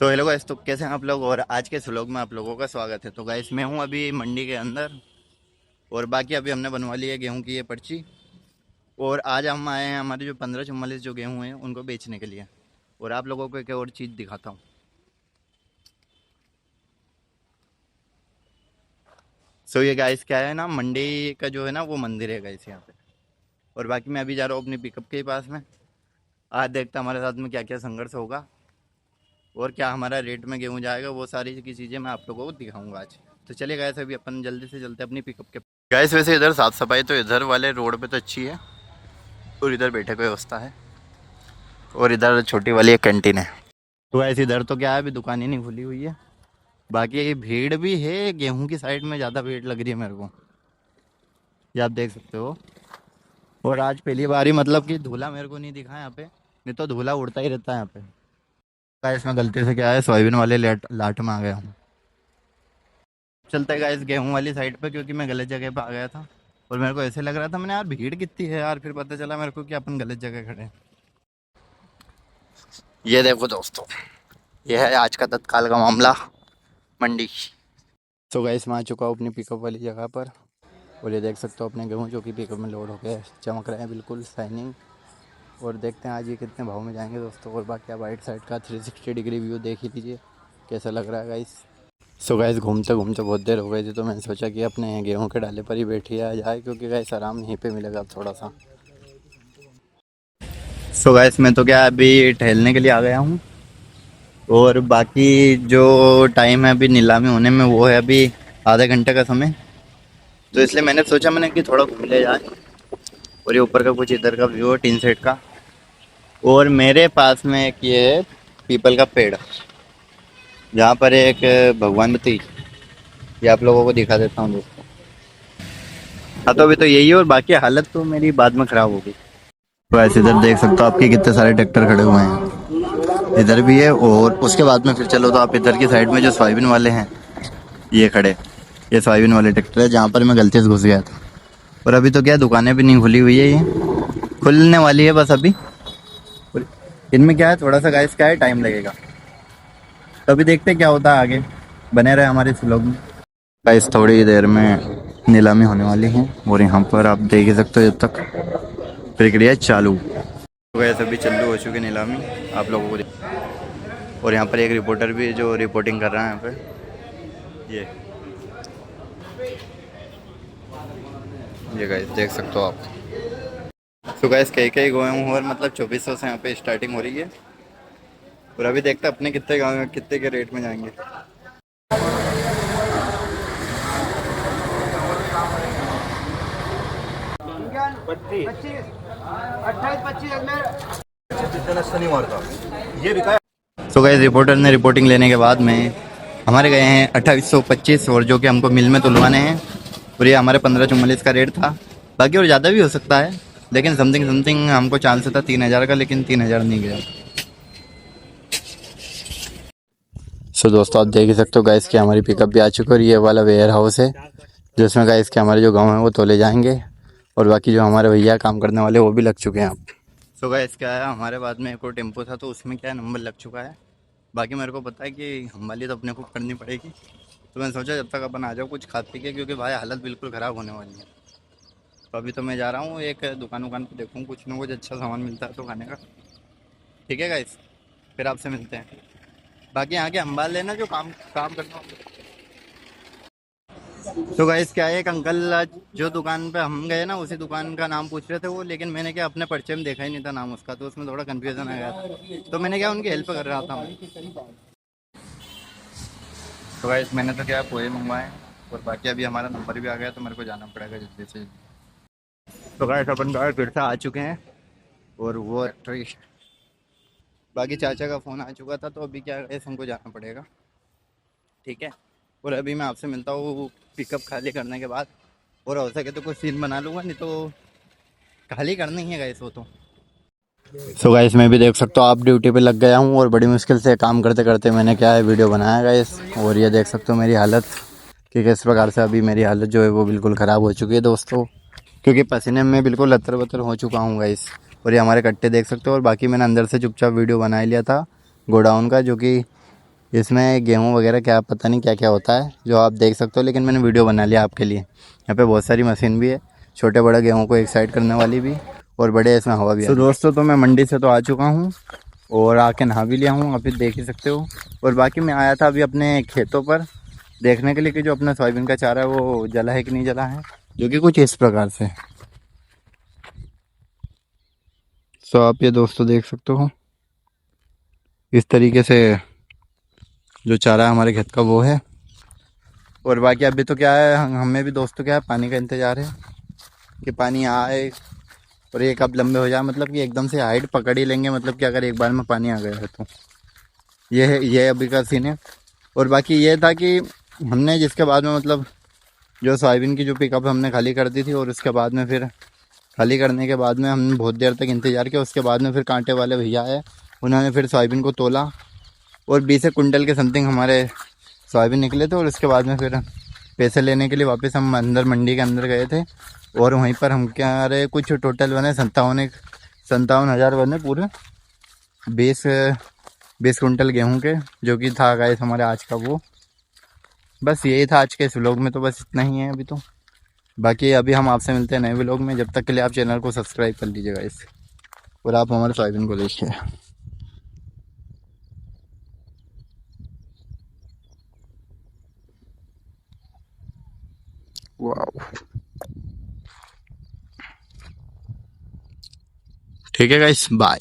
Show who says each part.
Speaker 1: तो hello guys, तो कैसे हैं आप लोग। और आज के व्लॉग में आप लोगों का स्वागत है। तो गाइस मैं हूं अभी मंडी के अंदर, और बाकी अभी हमने बनवा ली है गेहूं की ये पर्ची। और आज हम आए हैं हमारे जो 1544 जो गेहूं हैं उनको बेचने के लिए। और आप लोगों को एक और चीज़ दिखाता हूँ। सो ये गाइस क्या है ना, मंडी का जो है ना वो मंदिर है गाइस यहाँ पे। और बाकी मैं अभी जा रहा हूँ अपनी पिकअप के पास में। आज देखता हमारे साथ में क्या क्या संघर्ष होगा और क्या हमारा रेट में गेहूं जाएगा, वो सारी की चीज़ें मैं आप लोगों को दिखाऊंगा आज। तो चलिए गाइस अभी अपन जल्दी से चलते अपनी पिकअप के। गाइस वैसे इधर साफ़ सफाई तो इधर वाले रोड पे तो अच्छी है, और इधर बैठे की व्यवस्था है, और इधर छोटी वाली एक कैंटीन है। तो गाइस इधर तो क्या है, अभी दुकानें नहीं खुली हुई है। बाकी ये भीड़ भी है, गेहूं की साइड में ज़्यादा भीड़ लग रही है मेरे को, ये आप देख सकते हो। और आज पहली बार ही मतलब कि धूला मेरे को नहीं दिखा यहाँ पे, नहीं तो धूला उड़ता ही रहता है यहाँ पे। गाइस मैं गलती से क्या है, सोयाबीन वाले लाट में आ गया हूँ। चलते हैं गाइस गेहूं वाली साइड पे, क्योंकि मैं गलत जगह पे आ गया था। और मेरे को ऐसे लग रहा था, मैंने यार भीड़ कितनी है यार, फिर पता चला मेरे को कि अपन गलत जगह खड़े हैं। ये देखो दोस्तों, ये है आज का तत्काल का मामला, मंडी। तो गाइस मैं आ चुका हूँ अपनी पिकअप वाली जगह पर। और ये देख सकते हो अपने गेहूँ जो कि पिकअप में लोड हो गए, चमक रहे हैं बिल्कुल शाइनिंग। और देखते हैं आज ये कितने भाव में जाएंगे दोस्तों। और बाकी आप राइट साइड का 360 डिग्री व्यू देख ही लीजिए कैसा लग रहा है गाइस। सो गाइस घूमते घूमते बहुत देर हो गई थी, तो मैंने सोचा कि अपने गेहूं के डाले पर ही बैठिया जाए, क्योंकि गाइस आराम यहीं पे मिलेगा अब थोड़ा सा। सो गाइस मैं तो क्या अभी टहलने के लिए आ गया हूँ। और बाकी जो टाइम है अभी नीलामी होने में, वो है अभी आधे घंटे का समय। तो इसलिए मैंने सोचा मैंने कि थोड़ा घूम ले जाए। और ये ऊपर का कुछ इधर का व्यू है टीन सेट का। और मेरे पास में एक ये है पीपल का पेड़, जहाँ पर एक भगवान बती, ये आप लोगों को दिखा देता हूँ दोस्तों। हाँ तो अभी तो यही है, और बाकी हालत तो मेरी बाद में ख़राब होगी। तो ऐसे इधर देख सकते हो आपके कितने सारे ट्रैक्टर खड़े हुए हैं, इधर भी है। और उसके बाद में फिर चलो तो आप इधर की साइड में जो सोयाबीन वाले हैं ये खड़े, ये सोयाबीन वाले ट्रैक्टर है जहाँ पर मैं गलती से घुस गया था। और अभी तो क्या दुकानें भी नहीं खुली हुई है, ये खुलने वाली है बस अभी। और इनमें क्या है, थोड़ा सा गाइस क्या है, टाइम लगेगा। तो अभी देखते हैं क्या होता है आगे, बने रहे हमारे इस व्लॉग में। गाइस थोड़ी देर में नीलामी होने वाली है, और यहाँ पर आप देख ही सकते हो जब तक प्रक्रिया चालू। तो गाइस अभी चालू हो चुकी नीलामी आप लोगों को और यहाँ पर एक रिपोर्टर भी है जो रिपोर्टिंग कर रहा है यहाँ पे। ये गाइस देख सकते हो आप। तो गाइस कई कई गए हूँ, और मतलब 2400 से यहाँ पे स्टार्टिंग हो रही है। और अभी देखते हैं अपने कितने गाँव कितने के रेट में जाएंगे। तो गाइस रिपोर्टर ने रिपोर्टिंग लेने के बाद में हमारे गए हैं 2825, और जो कि हमको मिल में तुलवाने हैं। और ये हमारे 1544 का रेट था। बाकी और ज़्यादा भी हो सकता है, लेकिन समथिंग समथिंग हमको चांस था 3000 का, लेकिन 3000 नहीं गया। सो दोस्तों आप देख ही सकते हो गाइस कि हमारी पिकअप भी आ चुकी है, और ये वाला वेयर हाउस है जिसमें गाइस के हमारे जो गाँव है वो तोले जाएंगे। और बाकी जो हमारे भैया काम करने वाले वो भी लग चुके हैं आप। सो गाइस क्या है, हमारे बाद में एक और टेम्पो था, तो उसमें क्या है नंबर लग चुका है। बाकी मेरे को पता है कि हम वाली तो अपने को करनी पड़ेगी। तो मैंने सोचा जब तक अपन आ जाओ कुछ खा पी के, क्योंकि भाई हालत बिल्कुल ख़राब होने वाली है। तो अभी तो मैं जा रहा हूँ एक दुकान पे देखूँ कुछ ना कुछ अच्छा सामान मिलता है तो खाने का। ठीक है गाइस, फिर आपसे मिलते हैं। बाकी यहाँ के अंबाल लेना जो काम काम करना। तो गाइस क्या है, एक अंकल आज जो दुकान पे हम गए ना उसी दुकान का नाम पूछ रहे थे वो, लेकिन मैंने क्या अपने पर्चे में देखा ही नहीं था नाम उसका, तो उसमें थोड़ा कन्फ्यूजन आ गया था। तो मैंने क्या उनकी हेल्प कर रहा था मैं। तो गाइस मैंने तो क्या पोहे मंगवाए, और बाकी अभी हमारा नंबर भी आ गया, तो मेरे को जाना पड़ेगा जल्दी से। तो गाइस अपन गाइस फिर से आ चुके हैं, और वो बाकी चाचा का फ़ोन आ चुका था, तो अभी क्या गाइस हमको जाना पड़ेगा। ठीक है, और अभी मैं आपसे मिलता हूँ पिकअप खाली करने के बाद। और हो सके तो कुछ सीन बना लूँगा, नहीं तो खाली करना ही है गाइस वो तो। सो गाइस मैं भी देख सकता हूँ आप ड्यूटी पे लग गया हूँ, और बड़ी मुश्किल से काम करते करते मैंने क्या है वीडियो बनाया गाइस। और ये देख सकते हो मेरी हालत कि किस प्रकार से अभी मेरी हालत जो है वो बिल्कुल ख़राब हो चुकी है दोस्तों, क्योंकि पसीने में बिल्कुल लतर बतर हो चुका हूँ गाइस। और ये हमारे कट्टे देख सकते हो। और बाकी मैंने अंदर से चुपचाप वीडियो बना लिया था गोडाउन का, जो कि इसमें गेहूं वगैरह क्या पता नहीं क्या क्या होता है जो आप देख सकते हो, लेकिन मैंने वीडियो बना लिया आपके लिए। यहाँ पे बहुत सारी मशीन भी है, छोटे बड़े गेहूं को एक साइड करने वाली भी, और बड़े इसमें हवा भी है। तो दोस्तों तो मैं मंडी से तो आ चुका हूँ और आके नहा भी लिया हूँ, अभी देख ही सकते हो। और बाकी मैं आया था अभी अपने खेतों पर देखने के लिए कि जो अपना सोयाबीन का चारा है वो जला है कि नहीं जला है, जो कि कुछ इस प्रकार से। तो आप ये दोस्तों देख सकते हो इस तरीके से जो चारा है हमारे खेत का वो है। और बाकी अभी तो क्या है, हमें भी दोस्तों क्या है, पानी का इंतज़ार है कि पानी आए और ये कब लंबे हो जाए, मतलब कि एकदम से हाइट पकड़ ही लेंगे, मतलब कि अगर एक बार में पानी आ गया है तो ये है, ये अभी का सीन है। और बाकी ये था कि हमने जिसके बाद में मतलब जो सोयाबीन की जो पिकअप हमने खाली कर दी थी, और उसके बाद में फिर खाली करने के बाद में हमने बहुत देर तक इंतज़ार किया। उसके बाद में फिर कांटे वाले भैया आए, उन्होंने फिर सोयाबीन को तोला और 20 कुंटल के समथिंग हमारे सोयाबीन निकले थे। और उसके बाद में फिर पैसे लेने के लिए वापस हम अंदर मंडी के अंदर गए थे, और वहीं पर हम क्या रहे, कुछ टोटल बने 57,000 बने पूरे 20 कुंटल गेहूं के, जो कि था गाइस हमारे आज का वो। बस यही था आज के इस व्लॉग में, तो बस इतना ही है अभी तो। बाकी अभी हम आपसे मिलते हैं नए व्लॉग में, जब तक के लिए आप चैनल को सब्सक्राइब कर लीजिएगा इस, और आप हमारे सोयाबीन को देखिए। वाह, ठीक है गाइस, बाय।